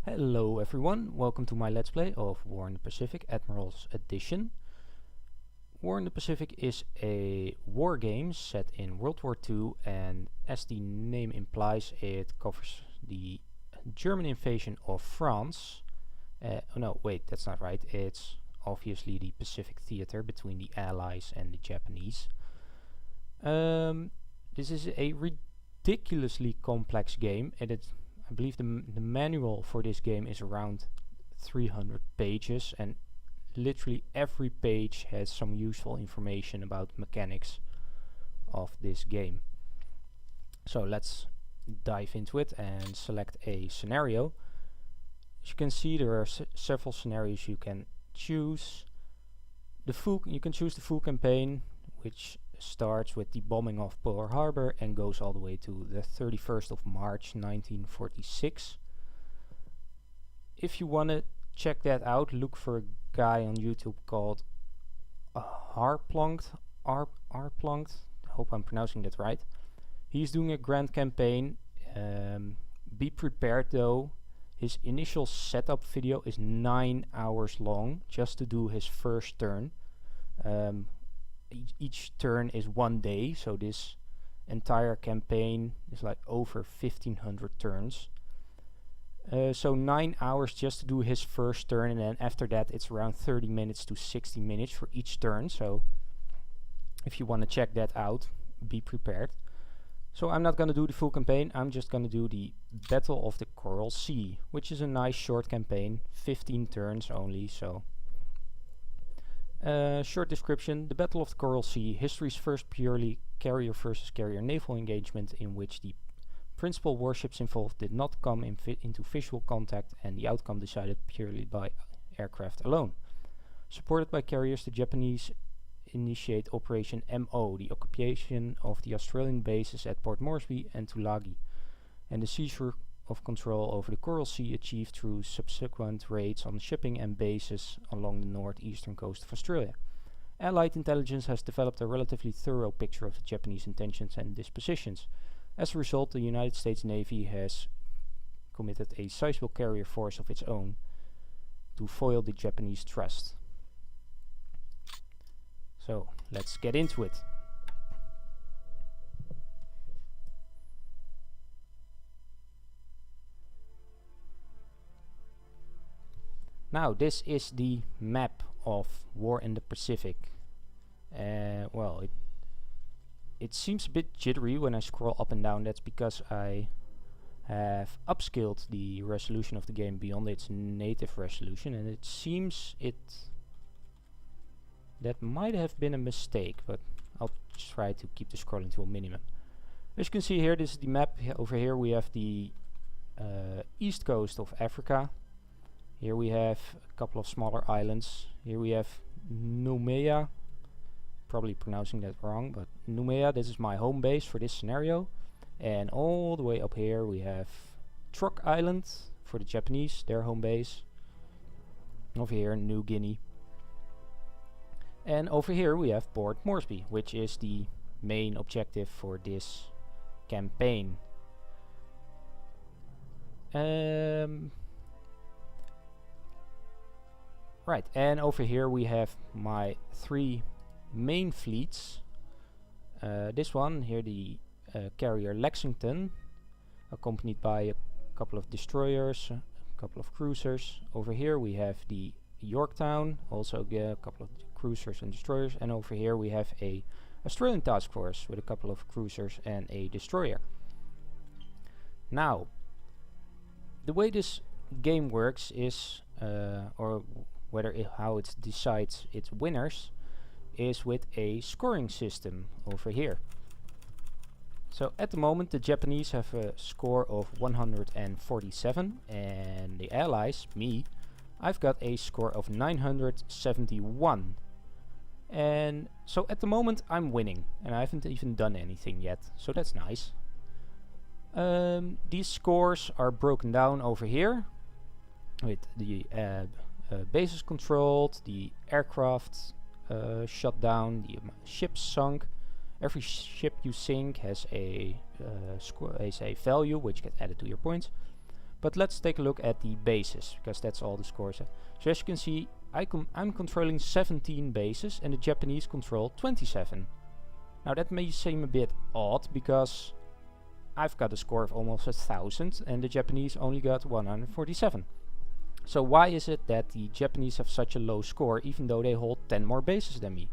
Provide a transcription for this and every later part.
Hello everyone, welcome to my Let's Play of War in the Pacific, Admiral's Edition. War in the Pacific is a war game set in World War II, and as the name implies, it covers the German invasion of France. Oh no, wait, that's not right. It's obviously the Pacific theater between the Allies and the Japanese. This is a ridiculously complex game, and I believe the manual for this game is around 300 pages, and literally every page has some useful information about mechanics of this game. So let's dive into it and select a scenario. As you can see, there are several scenarios you can choose. You can choose the full campaign, which starts with the bombing of Pearl Harbor and goes all the way to the 31st of March 1946. If you want to check that out, look for a guy on YouTube called HarPlonked. Hope I'm pronouncing that right. He's doing a grand campaign. Be prepared though. His initial setup video is 9 hours long just to do his first turn. Each turn is 1 day, so this entire campaign is like over 1500 turns. So 9 hours just to do his first turn, and then after that it's around 30 minutes to 60 minutes for each turn. So if you want to check that out, be prepared. So I'm not going to do the full campaign, I'm just going to do the Battle of the Coral Sea, which is a nice short campaign, 15 turns only. So short description: the Battle of the Coral Sea, history's first purely carrier versus carrier naval engagement in which the principal warships involved did not come into visual contact, and the outcome decided purely by aircraft alone. Supported by carriers, the Japanese initiate Operation MO, the occupation of the Australian bases at Port Moresby and Tulagi, and the seizure of control over the Coral Sea achieved through subsequent raids on shipping and bases along the northeastern coast of Australia. Allied intelligence has developed a relatively thorough picture of the Japanese intentions and dispositions. As a result, the United States Navy has committed a sizable carrier force of its own to foil the Japanese thrust. So let's get into it. Now this is the map of War in the Pacific. Well, it seems a bit jittery when I scroll up and down. That's because I have upscaled the resolution of the game beyond its native resolution, and it seems that might have been a mistake, but I'll try to keep the scrolling to a minimum. As you can see here, this is the map. Over here we have the east coast of Africa. Here we have a couple of smaller islands. Here we have Noumea, probably pronouncing that wrong, but Noumea, this is my home base for this scenario. And all the way up here we have Truk Island for the Japanese, their home base. Over here New Guinea. And over here we have Port Moresby, which is the main objective for this campaign. Right, and over here we have my 3 main fleets. This one here, the carrier Lexington, accompanied by a couple of destroyers, a couple of cruisers. Over here we have the Yorktown, also a couple of cruisers and destroyers, and over here we have a Australian task force with a couple of cruisers and a destroyer. Now, the way this game works is, how it decides its winners, is with a scoring system over here. So at the moment the Japanese have a score of 147, and the Allies, me, I've got a score of 971. And so at the moment I'm winning, and I haven't even done anything yet, so that's nice. These scores are broken down over here with the bases controlled, the aircraft shut down, the ships sunk. Every ship you sink has a value which gets added to your points. But let's take a look at the bases, because that's all the scores. So as you can see, I'm controlling 17 bases and the Japanese control 27. Now that may seem a bit odd, because I've got a score of almost 1,000 and the Japanese only got 147. So why is it that the Japanese have such a low score even though they hold 10 more bases than me?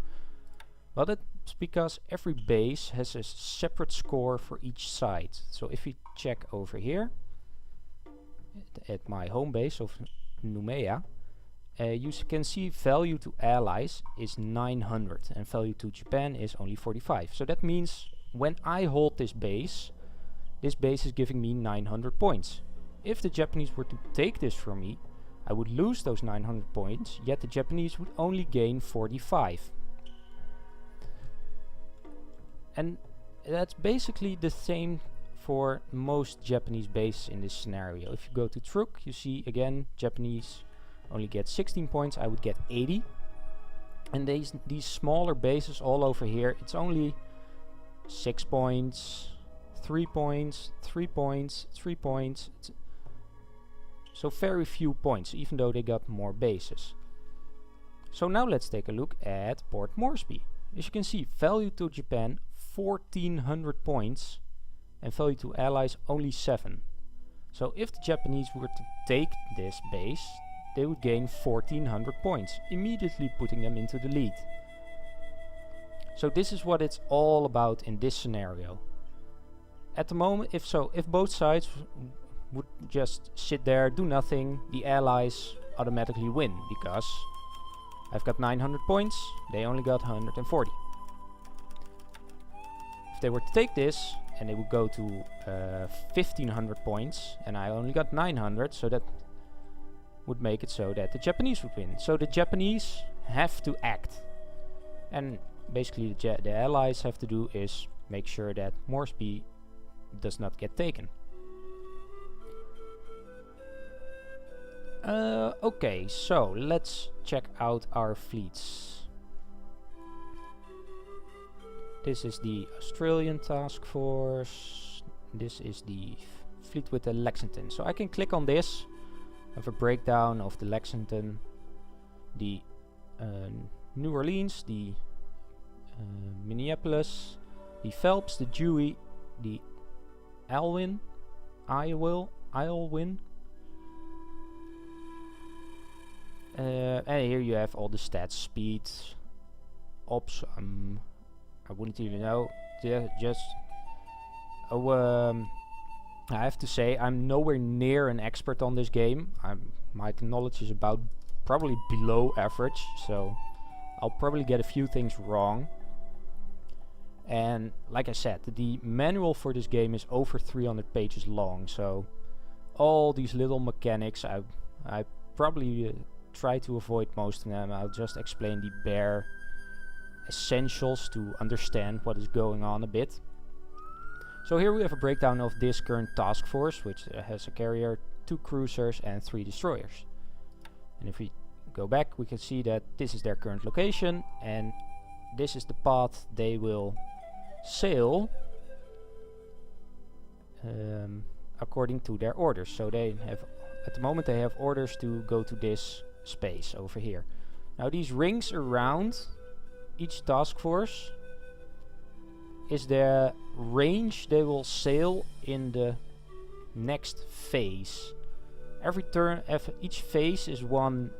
Well, that's because every base has a separate score for each side. So if we check over here at my home base of Noumea, you can see value to allies is 900 and value to Japan is only 45. So that means when I hold this base is giving me 900 points. If the Japanese were to take this from me, I would lose those 900 points, yet the Japanese would only gain 45. And that's basically the same for most Japanese bases in this scenario. If you go to Truk, you see again Japanese only get 16 points, I would get 80. And these smaller bases all over here, it's only 6 points, 3 points, 3 points, 3 points. So very few points, even though they got more bases. So now let's take a look at Port Moresby. As you can see, value to Japan 1400 points and value to allies only 7. So if the Japanese were to take this base, they would gain 1400 points, immediately putting them into the lead. So this is what it's all about in this scenario. At the moment, if both sides would just sit there, do nothing, the allies automatically win, because I've got 900 points, they only got 140. If they were to take this, and they would go to 1500 points, and I only got 900, so that would make it so that the Japanese would win. So the Japanese have to act, and basically the allies have to do is make sure that Moresby does not get taken. Okay, so let's check out our fleets. This is the Australian task force. This is the fleet with the Lexington. So I can click on this, have a breakdown of the Lexington, the New Orleans, the Minneapolis, the Phelps, the Dewey, the Alwyn, Islewin. And here you have all the stats: speed, ops. I wouldn't even know. I have to say I'm nowhere near an expert on this game. My knowledge is about probably below average, so I'll probably get a few things wrong. And like I said, the manual for this game is over 300 pages long, so all these little mechanics I probably try to avoid most of them. I'll just explain the bare essentials to understand what is going on a bit. So here we have a breakdown of this current task force, which has a carrier, 2 cruisers and 3 destroyers. And if we go back, we can see that this is their current location, and this is the path they will sail according to their orders. So they have, at the moment, they have orders to go to this space over here. Now these rings around each task force is the range they will sail in the next phase. Every turn, each phase is one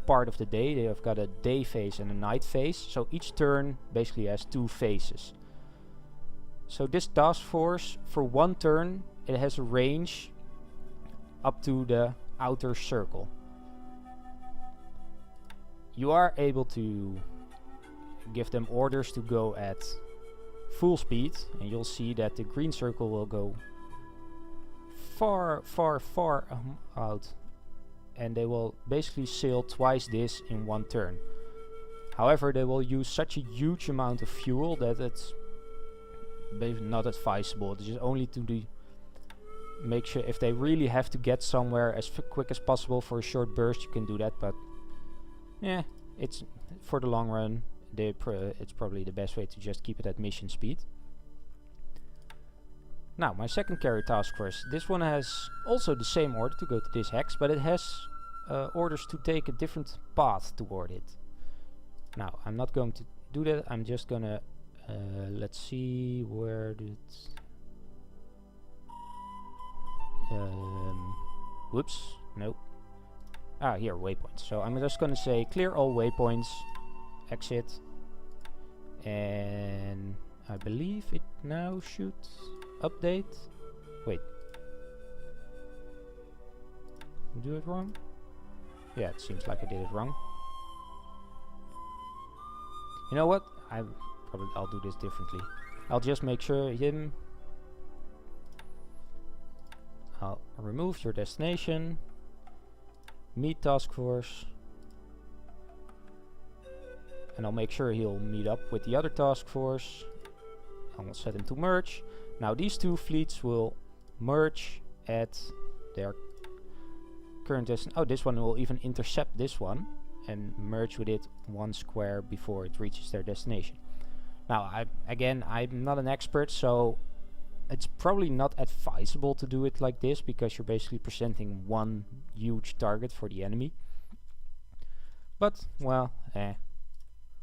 part of the day. They have got a day phase and a night phase, so each turn basically has 2 phases. So this task force, for one turn, it has a range up to the outer circle. You are able to give them orders to go at full speed, and you'll see that the green circle will go far out, and they will basically sail twice this in one turn. However, they will use such a huge amount of fuel that it's not advisable. It's just only to make sure if they really have to get somewhere as quick as possible for a short burst, you can do that, but yeah, it's for the long run. It's probably the best way to just keep it at mission speed. Now, my second carrier task force. This one has also the same order to go to this hex, but it has orders to take a different path toward it. Now, I'm not going to do that. I'm just gonna let's see where did whoops, nope. Ah, here, waypoints. So I'm just gonna say clear all waypoints, exit, and I believe it now should update. Wait, do it wrong? Yeah, it seems like I did it wrong. You know what? I'll do this differently. I'll just make sure I'll remove your destination, meet task force, and I'll make sure he'll meet up with the other task force. I'll set him to merge. Now these two fleets will merge at their current destination. Oh, this one will even intercept this one and merge with it one square before it reaches their destination. Now, I'm not an expert, so it's probably not advisable to do it like this, because you're basically presenting one huge target for the enemy. But, well,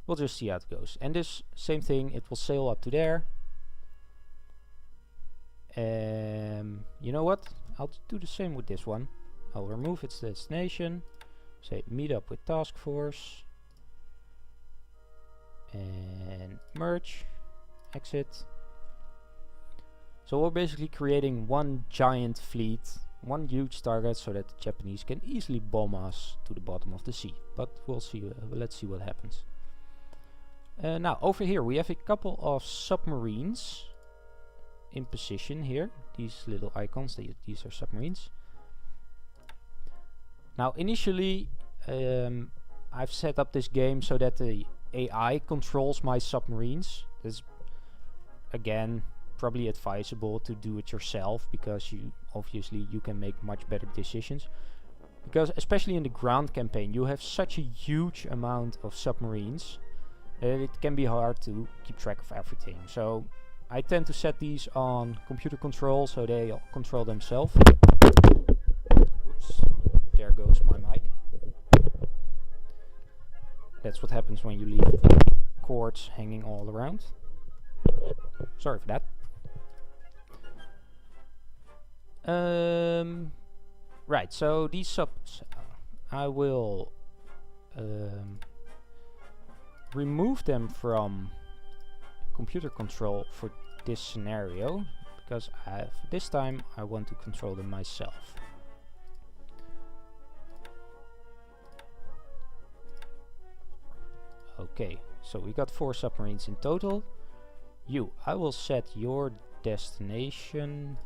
we'll just see how it goes. And this same thing, it will sail up to there. You know what? I'll do the same with this one. I'll remove its destination, say meet up with task force, and merge, exit. So we're basically creating one giant fleet, one huge target, so that the Japanese can easily bomb us to the bottom of the sea. But we'll see. Let's see what happens. Now over here we have a couple of submarines in position here. These little icons, these are submarines. Now initially I've set up this game so that the AI controls my submarines. That's again probably advisable to do it yourself, because you can make much better decisions, because especially in the ground campaign you have such a huge amount of submarines that it can be hard to keep track of everything. So I tend to set these on computer control so they control themselves. Oops, there goes my mic. That's what happens when you leave cords hanging all around. Sorry for that. Right, so these subs, I will remove them from computer control for this scenario, because this time I want to control them myself. Okay, so we got 4 submarines in total. I will set your destination.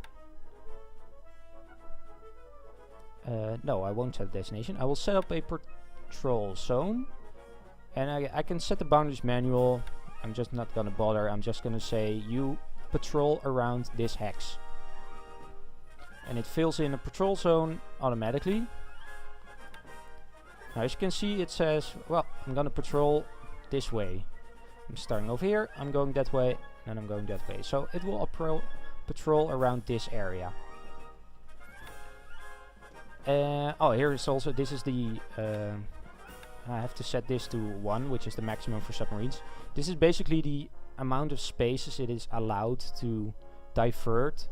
No, I won't set a destination. I will set up a patrol zone, and I can set the boundaries manual. I'm just not gonna bother. I'm just gonna say you patrol around this hex, and it fills in a patrol zone automatically. Now as you can see, it says, well, I'm gonna patrol this way. I'm starting over here, I'm going that way, and I'm going that way. So it will patrol around this area. Oh, here is also, this is the, I have to set this to 1, which is the maximum for submarines. This is basically the amount of spaces it is allowed to divert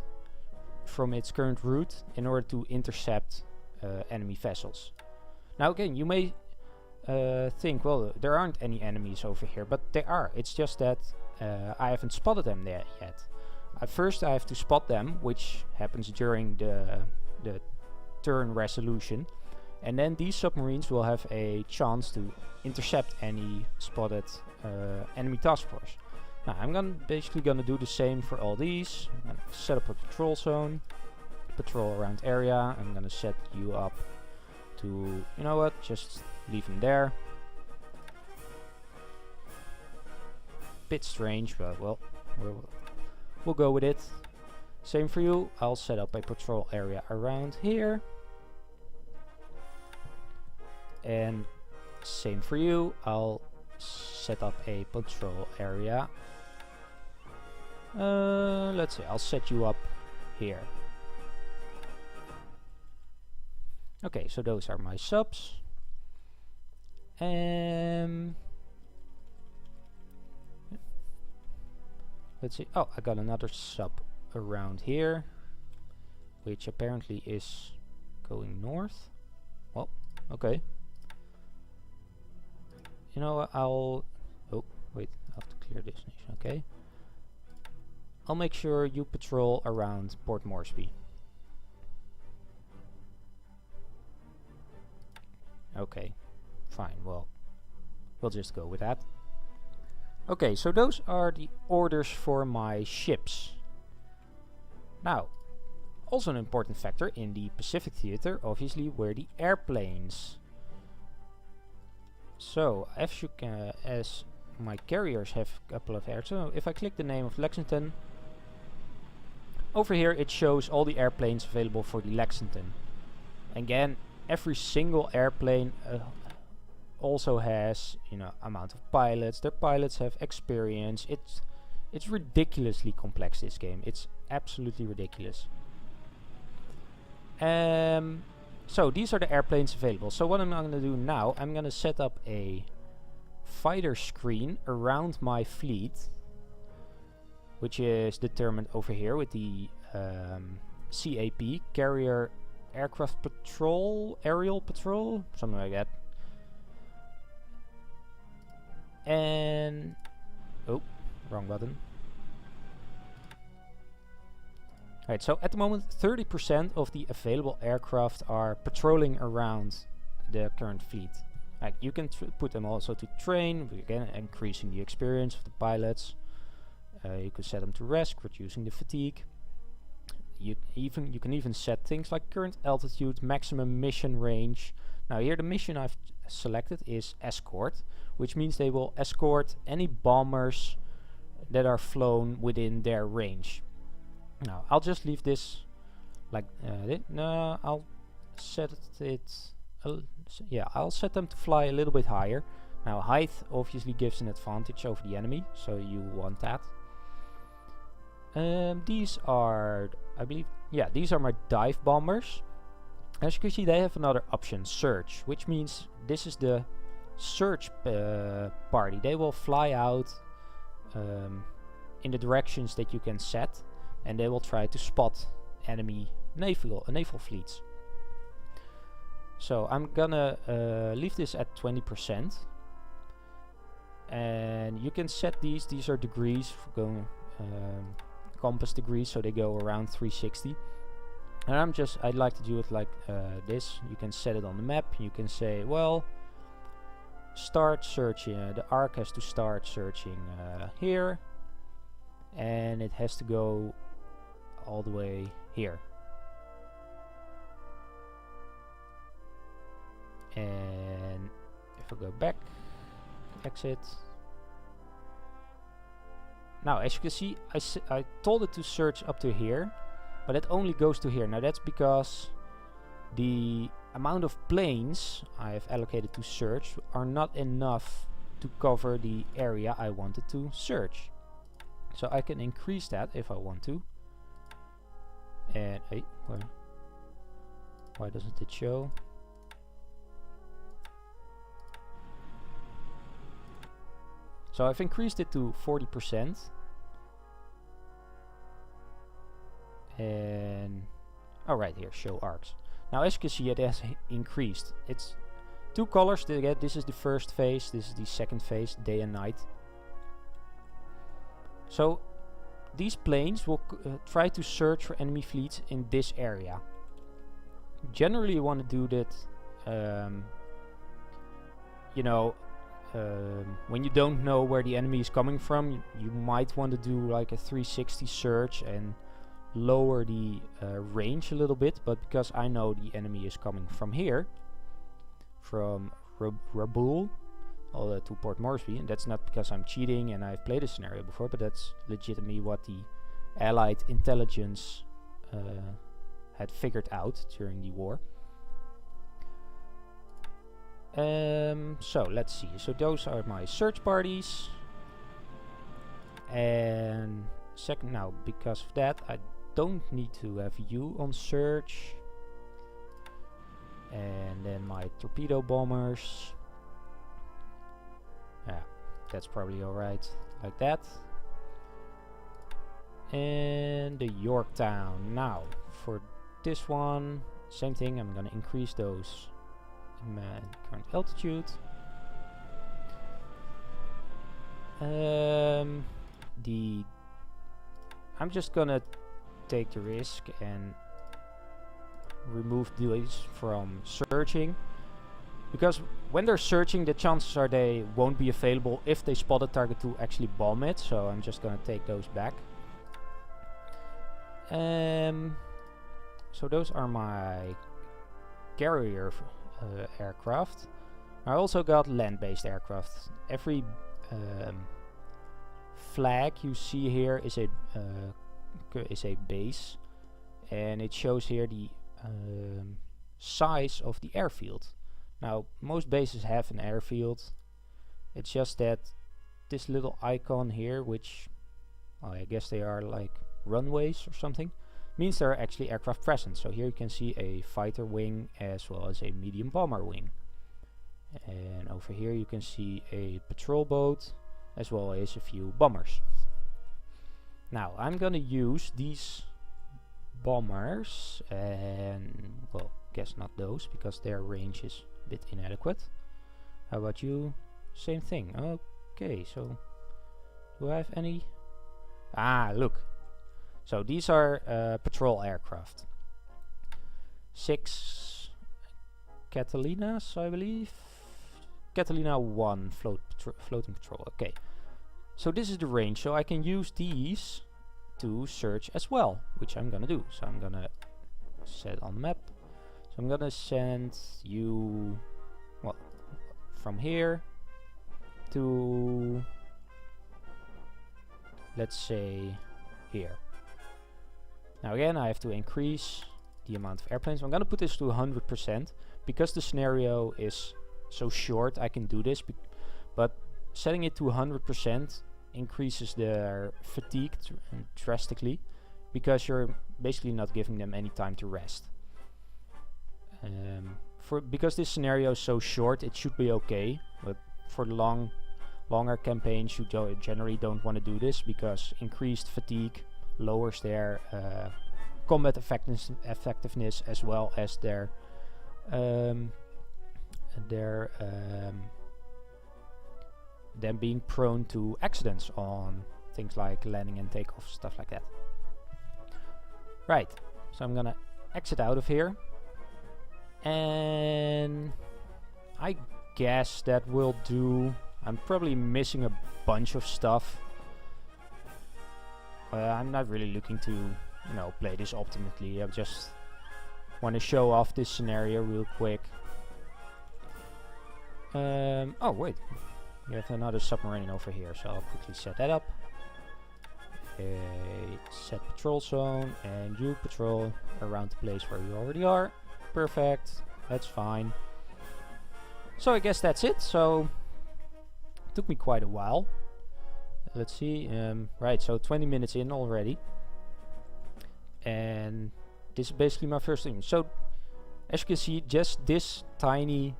from its current route in order to intercept enemy vessels. Now again, you may think, well, there aren't any enemies over here, but there are. It's just that I haven't spotted them there yet. First I have to spot them, which happens during the turn resolution, and then these submarines will have a chance to intercept any spotted enemy task force. Now I'm basically gonna do the same for all these. I'm gonna set up a patrol zone, patrol around area. I'm gonna set you up to, you know what, just leave him there. Bit strange, but well, we'll go with it. Same for you. I'll set up a patrol area around here. And same for you. I'll set up a patrol area. Let's see, I'll set you up here. Okay, so those are my subs. Let's see. Oh, I got another sub around here, which apparently is going north. Well, okay. You know what, I'll... Oh, wait, I have to clear this nation, okay. I'll make sure you patrol around Port Moresby. Okay, fine, well, we'll just go with that. Okay, so those are the orders for my ships. Now, also an important factor in the Pacific theater, obviously, were the airplanes. So, as my carriers have a couple of air, so if I click the name of Lexington, over here it shows all the airplanes available for the Lexington. Again, every single airplane also has, you know, amount of pilots. Their pilots have experience. It's ridiculously complex, this game. It's absolutely ridiculous. So these are the airplanes available. So what I'm going to do now, I'm going to set up a fighter screen around my fleet, which is determined over here with the CAP, Carrier Aircraft Patrol, Aerial Patrol, something like that. And oh, wrong button. Right, so at the moment 30% of the available aircraft are patrolling around the current fleet. Like, you can put them also to train, again increasing the experience of the pilots. You could set them to rest, reducing the fatigue. You can even set things like current altitude, maximum mission range. Now here the mission I've selected is escort, which means they will escort any bombers that are flown within their range. Now I'll just leave this like no, I'll set it. Yeah, I'll set them to fly a little bit higher. Now height obviously gives an advantage over the enemy, so you want that. These are, I believe, yeah, these are my dive bombers. As you can see, they have another option, search, which means this is the search party. They will fly out in the directions that you can set, and they will try to spot enemy naval fleets. So I'm gonna leave this at 20%, and you can set these. These are degrees for going compass degrees, so they go around 360. And I'd like to do it like this. You can set it on the map. You can say, well, start searching. The arc has to start searching here, and it has to go all the way here. And if I go back, exit. Now, as you can see, I told it to search up to here, but it only goes to here. Now that's because the amount of planes I have allocated to search are not enough to cover the area I wanted to search. So I can increase that if I want to. And hey, why doesn't it show? So I've increased it to 40%. And oh, right here, show arcs. Now as you can see, it has increased. It's two colors. This is the first phase, this is the second phase, day and night. So these planes will try to search for enemy fleets in this area. Generally you want to do that you know, when you don't know where the enemy is coming from, you might want to do like a 360 search and lower the range a little bit. But because I know the enemy is coming from here, from Rabaul to Port Moresby, and that's not because I'm cheating and I've played this scenario before, but that's legitimately what the Allied intelligence had figured out during the war. So let's see. So those are my search parties, and second, now because of that, I don't need to have you on search. And then my torpedo bombers. Yeah, that's probably alright. Like that. And the Yorktown. Now, for this one, same thing. I'm gonna increase those in my current altitude. I'm just gonna take the risk and remove these from searching, because when they're searching, the chances are they won't be available if they spot a target to actually bomb it. So I'm just gonna take those back. So those are my carrier aircraft. I also got land-based aircraft. Every flag you see here is a base, and it shows here the size of the airfield. Now, most bases have an airfield. It's just that this little icon here, which I guess they are like runways or something, means there are actually aircraft present. So here you can see a fighter wing as well as a medium bomber wing. And over here you can see a patrol boat as well as a few bombers. Now I'm gonna use these bombers, and well, guess not those because their range is a bit inadequate. How about you? Same thing. Okay, so do I have any? Ah, look. So these are patrol aircraft. 6 Catalinas, I believe. Catalina 1 floating patrol. Okay. So this is the range. So I can use these to search as well, which I'm gonna do. So I'm gonna set on the map. So I'm gonna send you, well, from here to, let's say, here. Now again, I have to increase the amount of airplanes. I'm gonna put this to 100% because the scenario is so short. I can do this, but setting it to 100% increases their fatigue drastically, because you're basically not giving them any time to rest. Because this scenario is so short, it should be okay. But for longer campaigns, you generally don't want to do this, because increased fatigue lowers their combat effectiveness as well as their them being prone to accidents on things like landing and takeoff, stuff like that. Right, so I'm gonna exit out of here, and I guess that will do. I'm probably missing a bunch of stuff. I'm not really looking to, you know, play this optimally. I just want to show off this scenario real quick. Oh wait, we have another submarine over here, so I'll quickly set that up. Set patrol zone, and you patrol around the place where you already are. Perfect, that's fine. So I guess that's it. So it took me quite a while. Let's see, right, so 20 minutes in already. And this is basically my first thing. So as you can see, just this tiny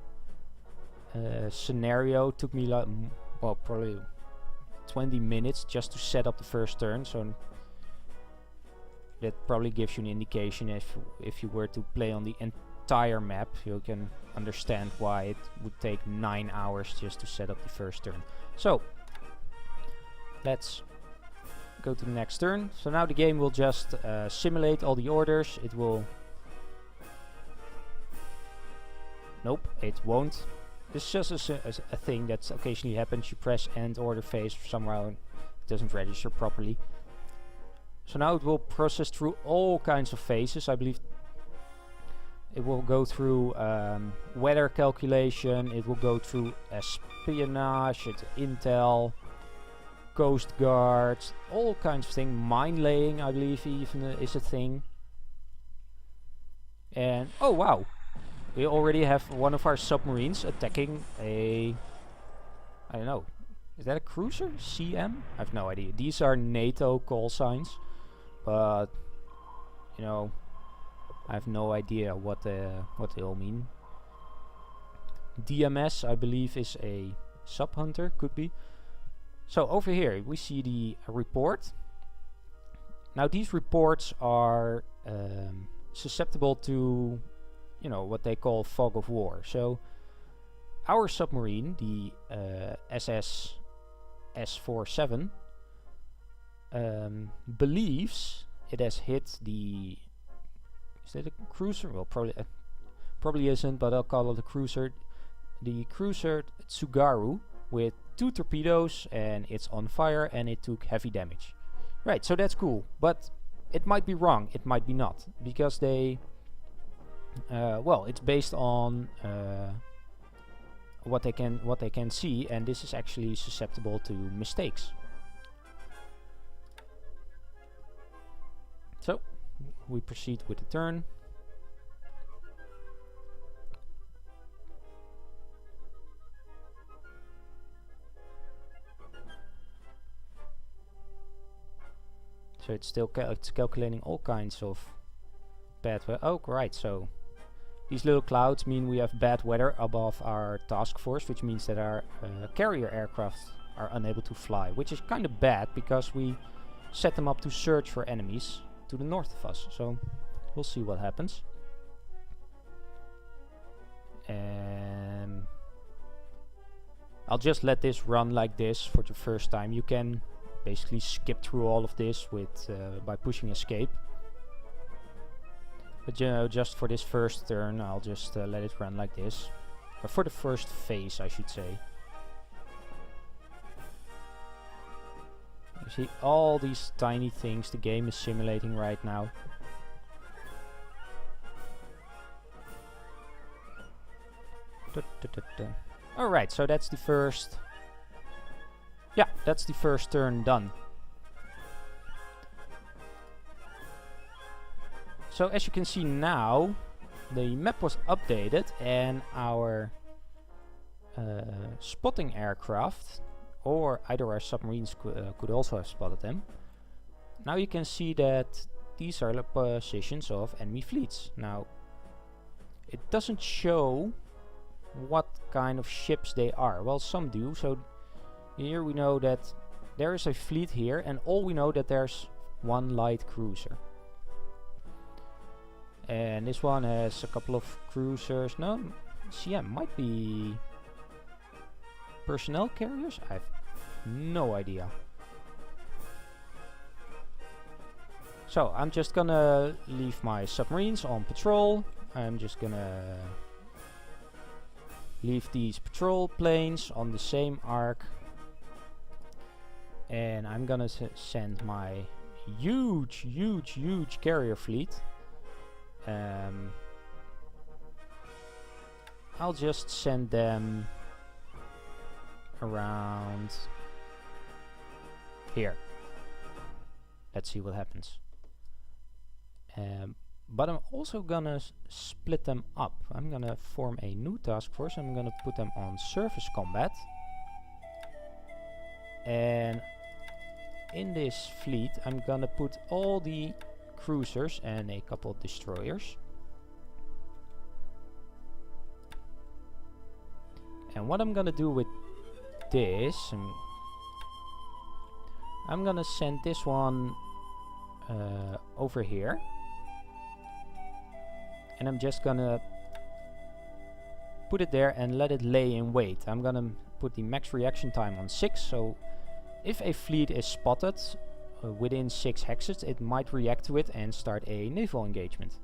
scenario took me like, well, probably 20 minutes just to set up the first turn. So that probably gives you an indication if you were to play on the entire map, you can understand why it would take 9 hours just to set up the first turn. So let's go to the next turn. So now the game will just simulate all the orders. It will... Nope, it won't. This is just a thing that occasionally happens. You press end order phase somewhere, it doesn't register properly. So now it will process through all kinds of phases. I believe it will go through weather calculation, it will go through espionage, intel, coast guards, all kinds of things. Mine laying, I believe, even is a thing. And oh wow, we already have one of our submarines attacking a, I don't know, is that a cruiser? CM? I have no idea. These are NATO call signs, but you know, I have no idea what they all mean. DMS, I believe, is a sub hunter, could be. So over here we see the report. Now these reports are susceptible to, you know, what they call fog of war. So our submarine, the SS S47, believes it has hit the, is it a cruiser? Well, probably isn't, but I'll call it a cruiser. The cruiser Tsugaru with 2 torpedoes, and it's on fire and it took heavy damage. Right, so that's cool, but it might be wrong, it might be not, because they, well, it's based on what they can see, and this is actually susceptible to mistakes. So we proceed with the turn. So it's still it's calculating all kinds of bad weather. Oh, right. So these little clouds mean we have bad weather above our task force, which means that our carrier aircraft are unable to fly, which is kind of bad because we set them up to search for enemies to the north of us. So we'll see what happens. I'll just let this run like this for the first time. You can basically skip through all of this with by pushing escape. But you know, just for this first turn, I'll just let it run like this. Or for the first phase, I should say. You see all these tiny things the game is simulating right now. Alright, so that's the first. Yeah, that's the first turn done. So as you can see now, the map was updated and our spotting aircraft, or either our submarines could also have spotted them. Now you can see that these are the positions of enemy fleets. Now, it doesn't show what kind of ships they are. Well, some do. So here we know that there is a fleet here, and all we know that there's one light cruiser. And this one has a couple of cruisers. No, CM might be personnel carriers? I have no idea. So I'm just gonna leave my submarines on patrol. I'm just gonna leave these patrol planes on the same arc. And I'm gonna send my huge carrier fleet. I'll just send them around here. Let's see what happens. But I'm also gonna split them up. I'm gonna form a new task force. I'm gonna put them on surface combat. And in this fleet, I'm gonna put all the cruisers and a couple of destroyers. And what I'm gonna do with this, I'm gonna send this one over here. And I'm just gonna put it there and let it lay in wait. I'm gonna put the max reaction time on 6, so if a fleet is spotted within 6 hexes, it might react to it and start a naval engagement.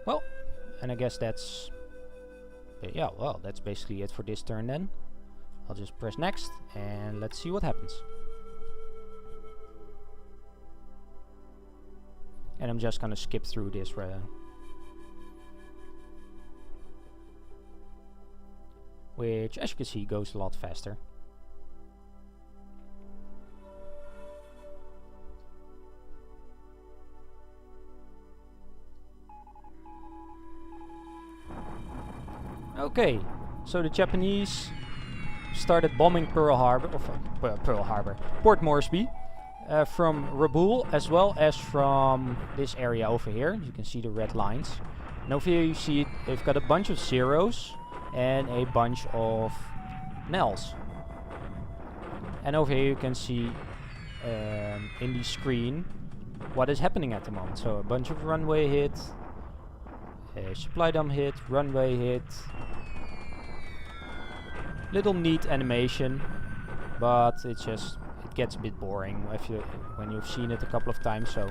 Well, and I guess that's yeah, well, that's basically it for this turn then. I'll just press next and let's see what happens. And I'm just gonna skip through this which, as you can see, goes a lot faster. Okay, so the Japanese started bombing Pearl Harbor, Port Moresby, from Rabaul as well as from this area over here. You can see the red lines. And over here you see they've got a bunch of zeros and a bunch of nels. And over here you can see in the screen what is happening at the moment. So a bunch of runway hit, supply dump hit, runway hit. Little neat animation, but it gets a bit boring when you've seen it a couple of times. So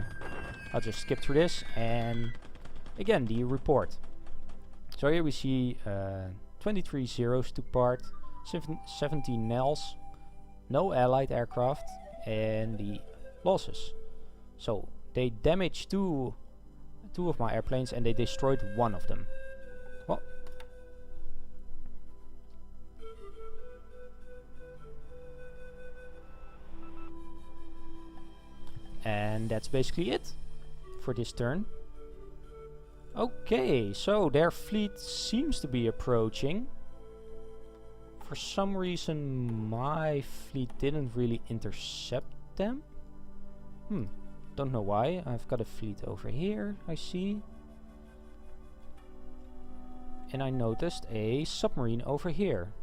I'll just skip through this, and again the report. So here we see 23 zeros took part, 17 nels, no allied aircraft, and the losses. So they damaged two of my airplanes and they destroyed one of them. Well, and that's basically it for this turn. Okay, so their fleet seems to be approaching. For some reason my fleet didn't really intercept them. Don't know why. I've got a fleet over here, I see. And I noticed a submarine over here.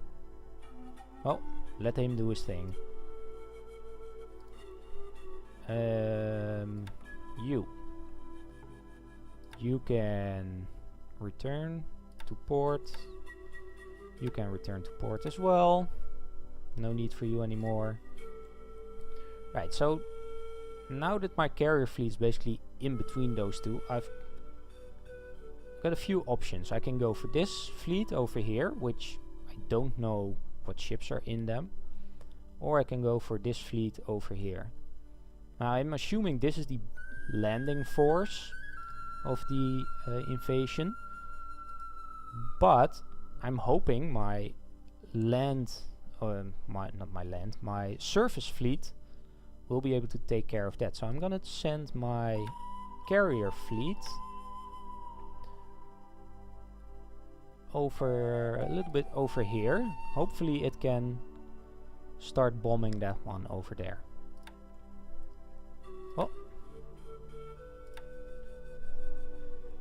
Well, let him do his thing. You can return to port. You can return to port as well. No need for you anymore. Right, so now that my carrier fleet is basically in between those two, I've got a few options. I can go for this fleet over here, which I don't know what ships are in them. Or I can go for this fleet over here. Now I'm assuming this is the landing force of the invasion. But I'm hoping my my surface fleet will be able to take care of that. So I'm gonna send my carrier fleet over a little bit over here. Hopefully it can start bombing that one over there. Oh.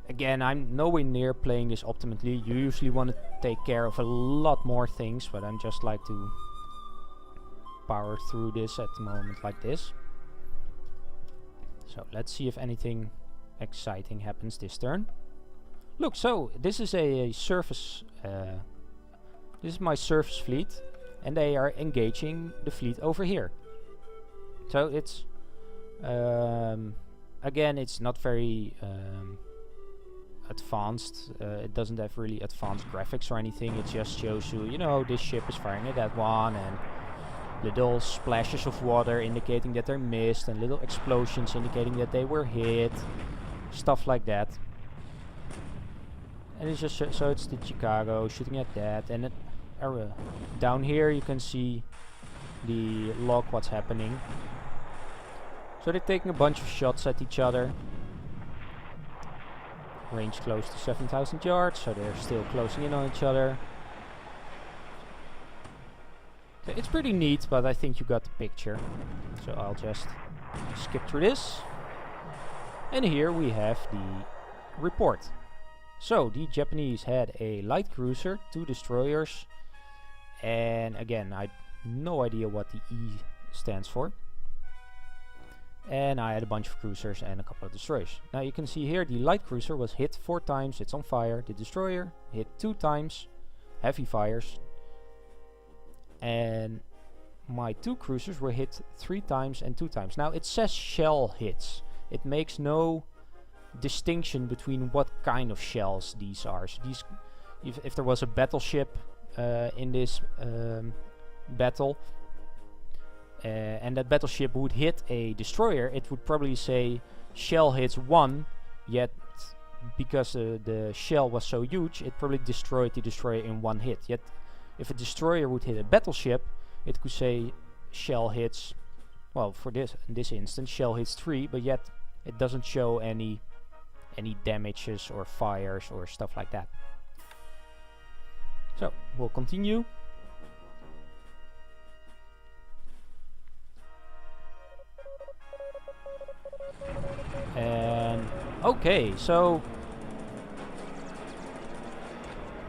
Again, I'm nowhere near playing this optimally. You usually want to take care of a lot more things, but I'm just like to power through this at the moment like this. So let's see if anything exciting happens this turn. Look, so this is a surface. This is my surface fleet, and they are engaging the fleet over here. So it's again, it's not very advanced. It doesn't have really advanced graphics or anything. It just shows you, you know, this ship is firing at that one, and little splashes of water indicating that they're missed, and little explosions indicating that they were hit, stuff like that. And it's just so it's the Chicago shooting at that, and down here you can see the log, what's happening. So they're taking a bunch of shots at each other. Range close to 7,000 yards, so they're still closing in on each other. So it's pretty neat, but I think you got the picture. So I'll just skip through this. And here we have the report. So the Japanese had a light cruiser, 2 destroyers, and again, I have no idea what the E stands for. And I had a bunch of cruisers and a couple of destroyers. Now you can see here the light cruiser was hit 4 times, it's on fire. The destroyer hit 2 times, heavy fires. And my 2 cruisers were hit 3 times and 2 times. Now it says shell hits. It makes no distinction between what kind of shells these are. So these, if there was a battleship in this battle, and that battleship would hit a destroyer, it would probably say shell hits 1, yet because the shell was so huge, it probably destroyed the destroyer in 1 hit. Yet if a destroyer would hit a battleship, it could say shell hits, well, for this in this instance, shell hits 3, but yet it doesn't show any damages or fires or stuff like that. So we'll continue. Okay, so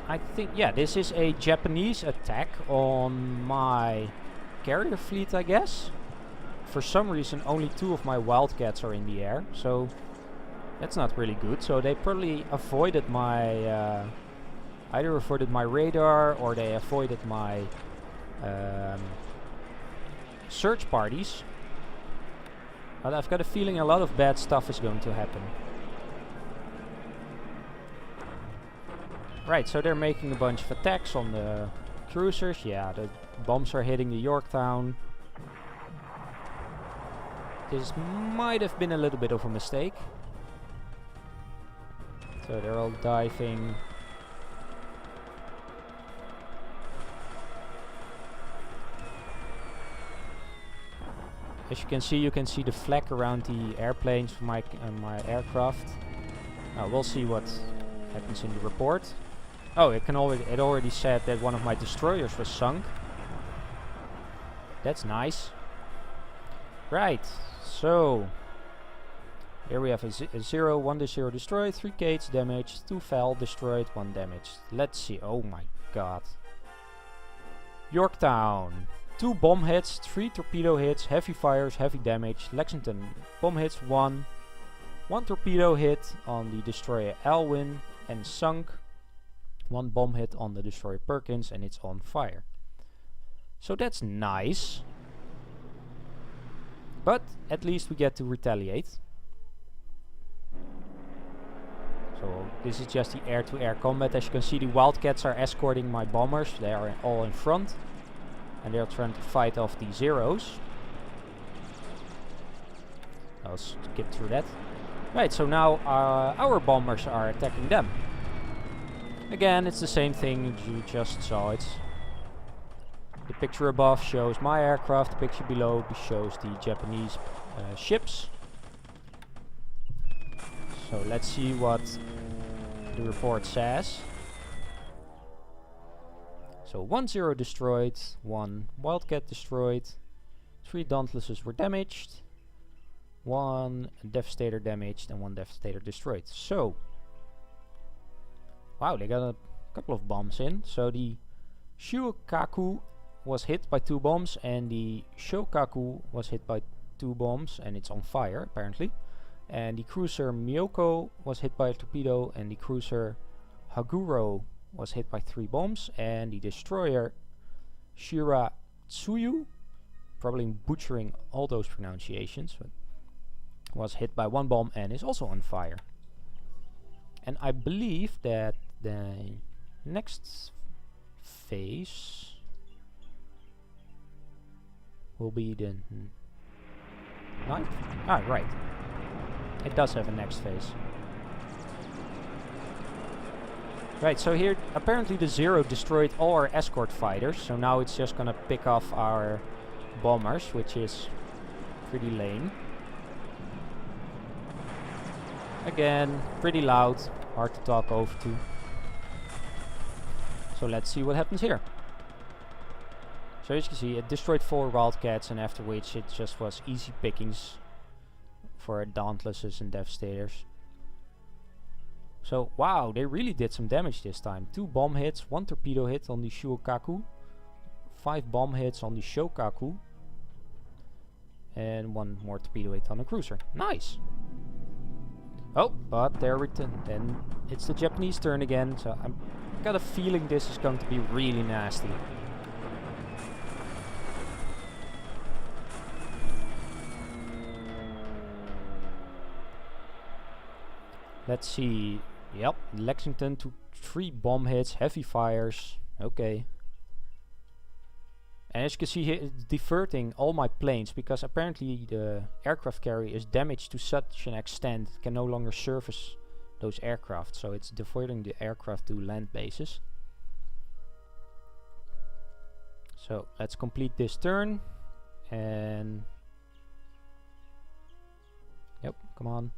I think, yeah, this is a Japanese attack on my carrier fleet, I guess. For some reason, only 2 of my Wildcats are in the air, so that's not really good. So they probably avoided my, either avoided my radar or they avoided my search parties. But I've got a feeling a lot of bad stuff is going to happen. Right, so they're making a bunch of attacks on the cruisers. Yeah, the bombs are hitting the Yorktown. This might have been a little bit of a mistake. So they're all diving. As you can see the flag around the airplanes from my aircraft. We'll see what happens in the report. Oh, it already said that one of my destroyers was sunk. That's nice. Right, so here we have a 0, 1 to 0 destroyed, 3 Kates damaged, 2 fell destroyed, 1 damaged. Let's see. Oh my god. Yorktown. 2 bomb hits, 3 torpedo hits, heavy fires, heavy damage. Lexington, bomb hits 1. 1 torpedo hit on the destroyer Alwyn and sunk. 1 bomb hit on the destroyer Perkins and it's on fire. So that's nice. But at least we get to retaliate. So this is just the air-to-air combat. As you can see, the Wildcats are escorting my bombers. They are all in front. And they're trying to fight off the Zeros. I'll skip through that. Right, so now our bombers are attacking them. Again, it's the same thing you just saw. It's the picture above shows my aircraft. The picture below shows the Japanese ships. So let's see what the report says. So 1-0 destroyed, 1 Wildcat destroyed, 3 Dauntlesses were damaged, 1 Devastator damaged and 1 Devastator destroyed. So, wow, they got a couple of bombs in. So the Shukaku was hit by 2 bombs and the Shokaku was hit by 2 bombs and it's on fire apparently. And the cruiser Miyoko was hit by a torpedo and the cruiser Haguro was hit by 3 bombs and the destroyer Shiratsuyu, probably butchering all those pronunciations, but was hit by 1 bomb and is also on fire. And I believe that the next phase will be the night. Ah, right. It does have a next phase. Right, so here apparently the 0 destroyed all our escort fighters, so now it's just gonna pick off our bombers, which is pretty lame. Again, pretty loud, hard to talk over to. So let's see what happens here. So as you can see, it destroyed 4 Wildcats, and after which it just was easy pickings for Dauntlesses and Devastators. So wow, they really did some damage this time. 2 bomb hits, 1 torpedo hit on the Shuokaku, 5 bomb hits on the Shokaku, and 1 more torpedo hit on the cruiser. Nice! Oh, but they're then it's the Japanese turn again, so I've got a feeling this is going to be really nasty. Let's see. Yep, Lexington took 3 bomb hits, heavy fires. Okay. And as you can see here, it's diverting all my planes because apparently the aircraft carrier is damaged to such an extent it can no longer service those aircraft. So it's diverting the aircraft to land bases. So let's complete this turn. And yep, come on.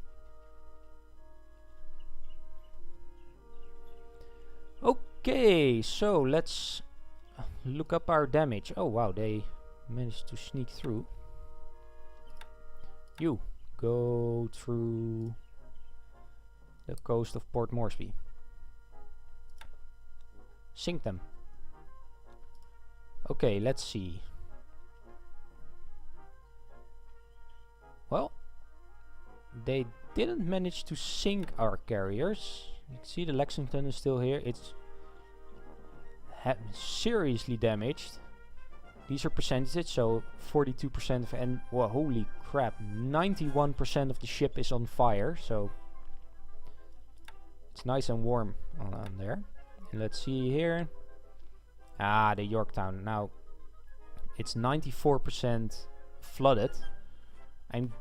Okay, so let's look up our damage. Oh wow, they managed to sneak through. You go through the coast of Port Moresby. Sink them. Okay, let's see. Well, they didn't manage to sink our carriers. You can see the Lexington is still here. It's seriously damaged. These are percentages, so 42% of, and well, holy crap, 91% of the ship is on fire, so it's nice and warm on there. And let's see here. Ah, the Yorktown. Now, it's 94% flooded. I'm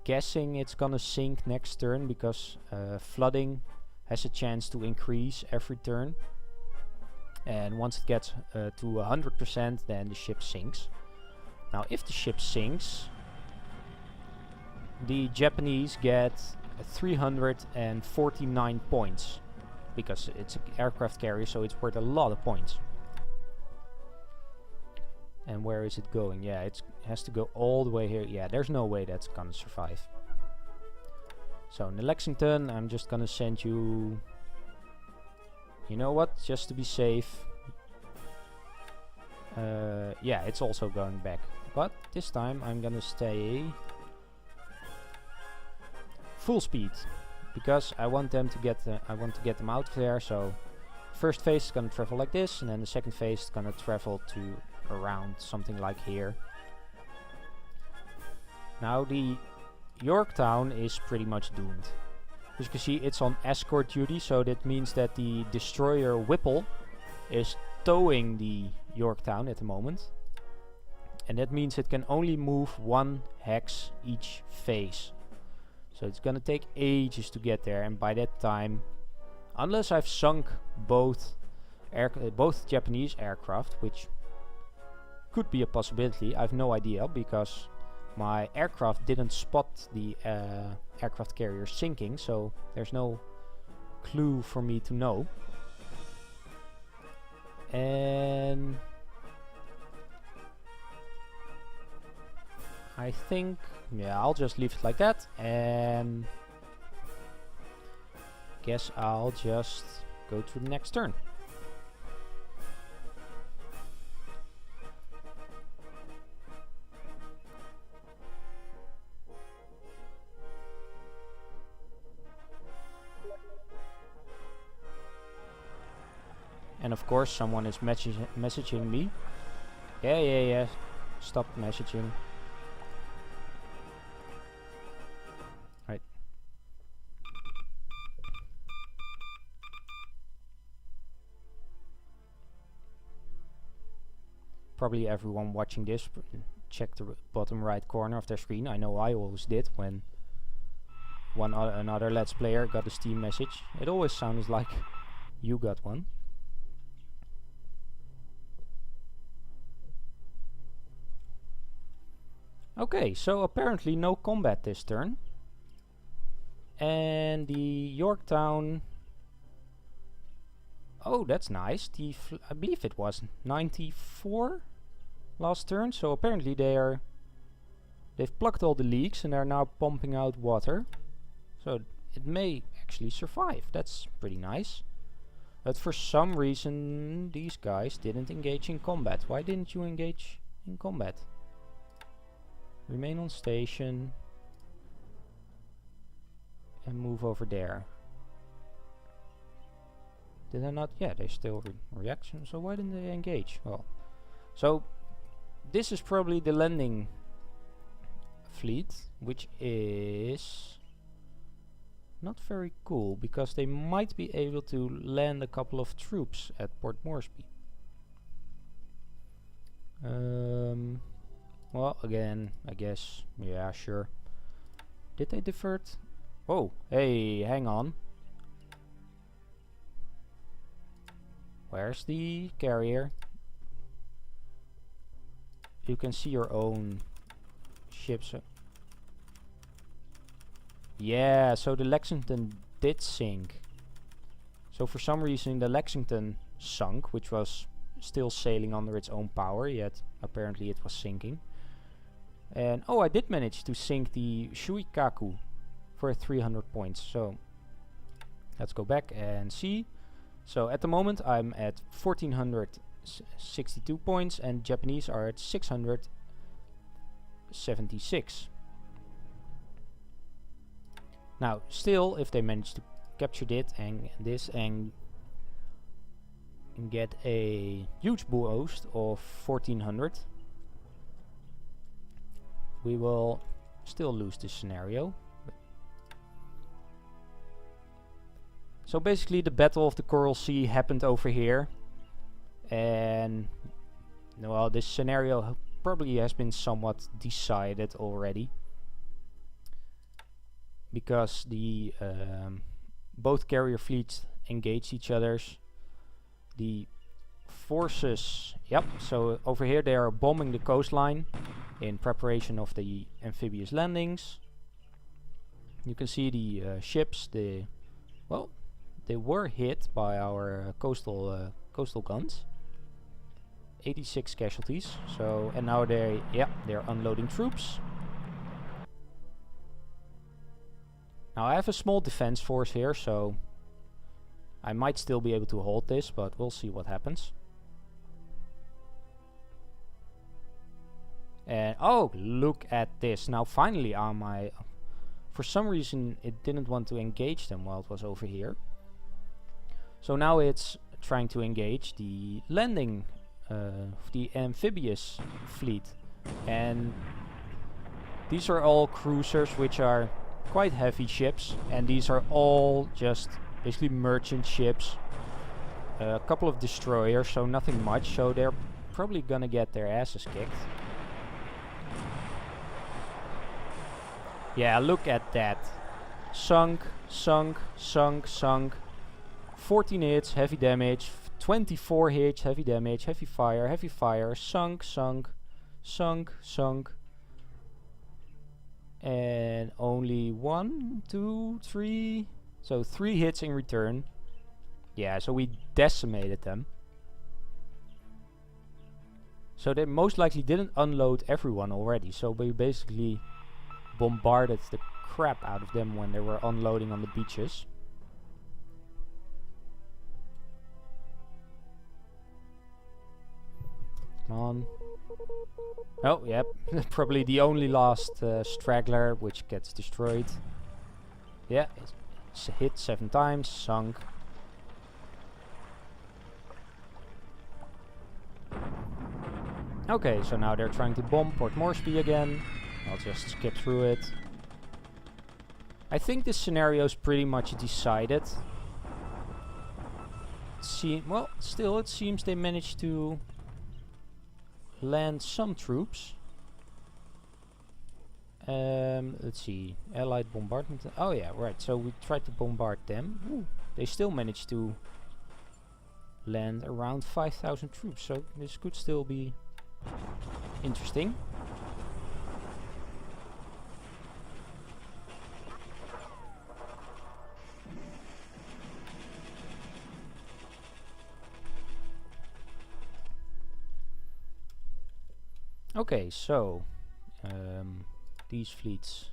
guessing it's gonna sink next turn because flooding has a chance to increase every turn. And once it gets to 100%, then the ship sinks. Now, if the ship sinks, the Japanese get 349 points. Because it's an aircraft carrier, so it's worth a lot of points. And where is it going? Yeah, it has to go all the way here. Yeah, there's no way that's gonna survive. So in the Lexington, I'm just gonna send you... You know what? Just to be safe. Yeah, it's also going back. But this time I'm gonna stay full speed. Because I want them to get them out of there. So first phase is gonna travel like this, and then the second phase is gonna travel to around something like here. Now the Yorktown is pretty much doomed. As you can see, it's on escort duty, so that means that the destroyer Whipple is towing the Yorktown at the moment. And that means it can only move 1 hex each phase. So it's gonna take ages to get there, and by that time, unless I've sunk both Japanese aircraft, which could be a possibility, I have no idea, because my aircraft didn't spot the aircraft carrier sinking, so there's no clue for me to know. And I think, yeah, I'll just leave it like that, and guess I'll just go to the next turn. And of course someone is messaging me. Yeah. Stop messaging. Right. Probably everyone watching this check the bottom right corner of their screen. I know I always did when another Let's Player got a Steam message. It always sounds like you got one. Okay, so apparently no combat this turn. And the Yorktown... Oh, that's nice. I believe it was 94 last turn. So apparently they've plugged all the leaks and they're now pumping out water. So it may actually survive. That's pretty nice. But for some reason these guys didn't engage in combat. Why didn't you engage in combat? Remain on station and move over there. Did I not? Yeah, they still reaction. So why didn't they engage? Well, so this is probably the landing fleet, which is not very cool because they might be able to land a couple of troops at Port Moresby. Well, again, I guess, yeah, sure. Did they divert? Oh, hey, hang on. Where's the carrier? You can see your own ships. Yeah, so the Lexington did sink. So for some reason the Lexington sunk, which was still sailing under its own power, yet apparently it was sinking. And oh, I did manage to sink the Shuikaku for 300 points. So Let's go back and see. So at the moment I'm at 1462 points and Japanese are at 676. Now still, if they manage to capture it and this and get a huge boost of 1400, we will still lose this scenario. So basically the Battle of the Coral Sea happened over here, and well, this scenario probably has been somewhat decided already, because the both carrier fleets engaged each other's. The forces, yep, so over here they are bombing the coastline in preparation of the amphibious landings. You can see the ships, well, they were hit by our coastal guns. 86 casualties. So, and now they're unloading troops. Now I have a small defense force here, so I might still be able to hold this, but we'll see what happens. And oh, look at this. Now finally for some reason it didn't want to engage them while it was over here. So now it's trying to engage the landing the amphibious fleet, and these are all cruisers, which are quite heavy ships, and these are all just basically merchant ships, a couple of destroyers, so nothing much, so they're probably gonna get their asses kicked. Yeah, look at that. Sunk, sunk, sunk, sunk. 14 hits, heavy damage. 24 hits, heavy damage, heavy fire, sunk, sunk, sunk, sunk. And only 1, 2, 3. So 3 hits in return. Yeah, so we decimated them. So they most likely didn't unload everyone already. So we basically bombarded the crap out of them when they were unloading on the beaches. Come on. Oh, yep. Probably the only last straggler which gets destroyed. Yeah, it's hit 7 times, sunk. Okay, so now they're trying to bomb Port Moresby again. I'll just skip through it. I think this scenario is pretty much decided. Well, still it seems they managed to land some troops. Let's see, Allied bombardment. Oh yeah, right. So we tried to bombard them. Ooh, they still managed to land around 5,000 troops. So this could still be interesting. Okay, so these fleets,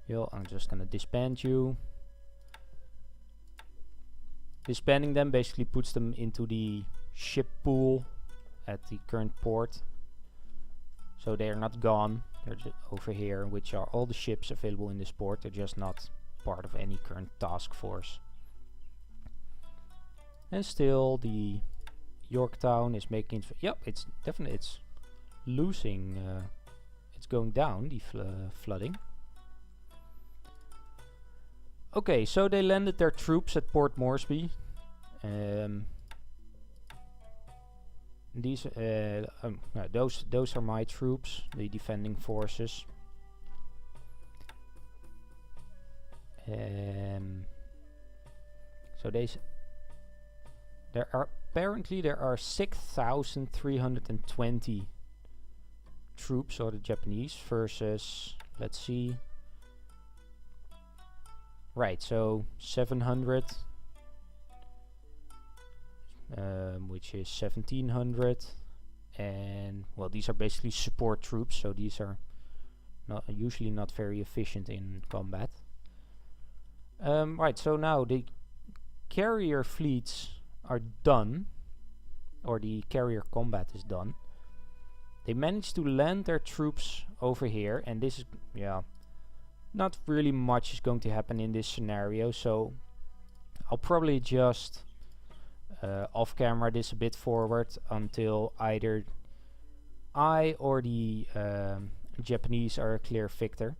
I'm just gonna disband you. Disbanding them basically puts them into the ship pool at the current port. So they're not gone, they're just over here, which are all the ships available in this port. They're just not part of any current task force. And still the Yorktown is making, yep, it's definitely, it's losing, it's going down, the flooding. Okay, so they landed their troops at Port Moresby. These, no, those are my troops, the defending forces. So there are apparently 6,320 troops, or the Japanese, versus, let's see, right, so 700, which is 1,700, and well, these are basically support troops, so these are usually not very efficient in combat. Right, so now the carrier fleets are done, or the carrier combat is done. They managed to land their troops over here, and this is, yeah, not really much is going to happen in this scenario, so I'll probably just off camera this a bit forward until either I or the Japanese are a clear victor,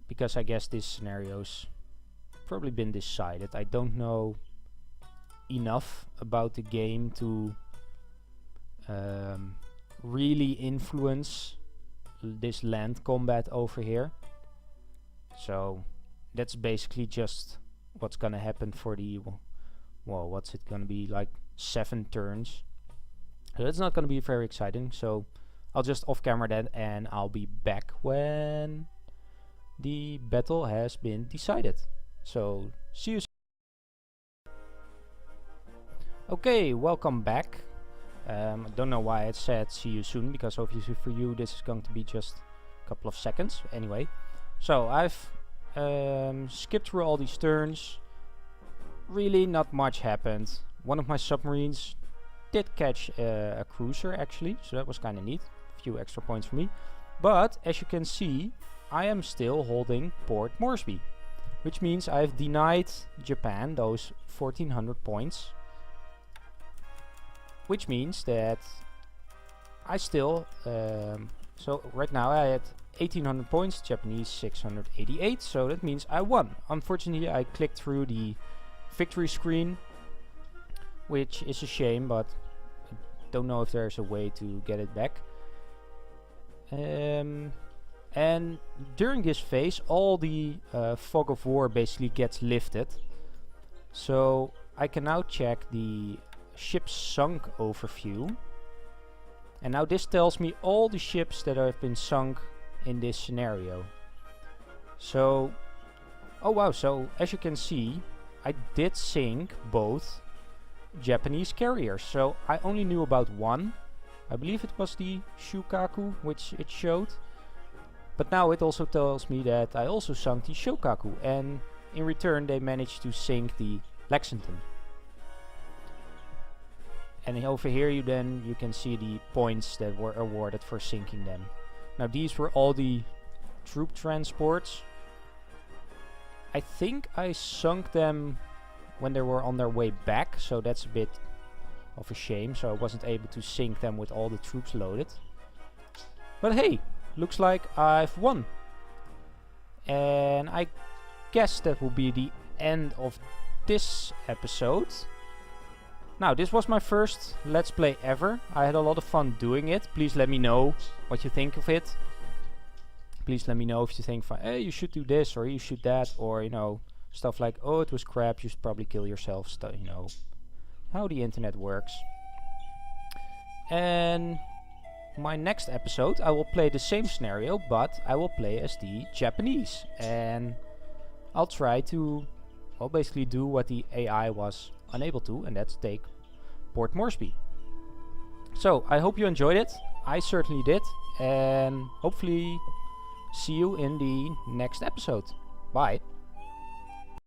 because I guess this scenario's probably been decided. I don't know enough about the game to really influence this land combat over here, so that's basically just what's gonna happen for the, well, what's it gonna be, like 7 turns. So that's not gonna be very exciting, so I'll just off camera that, and I'll be back when the battle has been decided. So see you soon. Okay, welcome back. I don't know why it said see you soon, because obviously for you this is going to be just a couple of seconds. Anyway, so I've skipped through all these turns. Really not much happened. One of my submarines did catch a cruiser actually, so that was kind of neat. A few extra points for me. But as you can see, I am still holding Port Moresby, which means I've denied Japan those 1400 points, which means that I still, so right now I had 1800 points, Japanese 688, so that means I won. Unfortunately, I clicked through the victory screen, which is a shame, but I don't know if there's a way to get it back. And during this phase, all the fog of war basically gets lifted, so I can now check the ships sunk overview, and now this tells me all the ships that have been sunk in this scenario. So, oh wow, so as you can see, I did sink both Japanese carriers, so I only knew about one. I believe it was the Shukaku, which it showed, but now it also tells me that I also sunk the Shokaku, and in return they managed to sink the Lexington. And over here you can see the points that were awarded for sinking them. Now these were all the troop transports. I think I sunk them when they were on their way back, so that's a bit of a shame, so I wasn't able to sink them with all the troops loaded. But hey, looks like I've won. And I guess that will be the end of this episode. Now, this was my first Let's Play ever. I had a lot of fun doing it. Please let me know what you think of it. Please let me know if you think, hey, you should do this or you should that, or, you know, stuff like, oh, it was crap, you should probably kill yourself, you know, how the internet works. And my next episode, I will play the same scenario, but I will play as the Japanese. And I'll try to, well, basically do what the AI was unable to, and that's take Port Moresby. So I hope you enjoyed it. I certainly did, and hopefully see you in the next episode. Bye.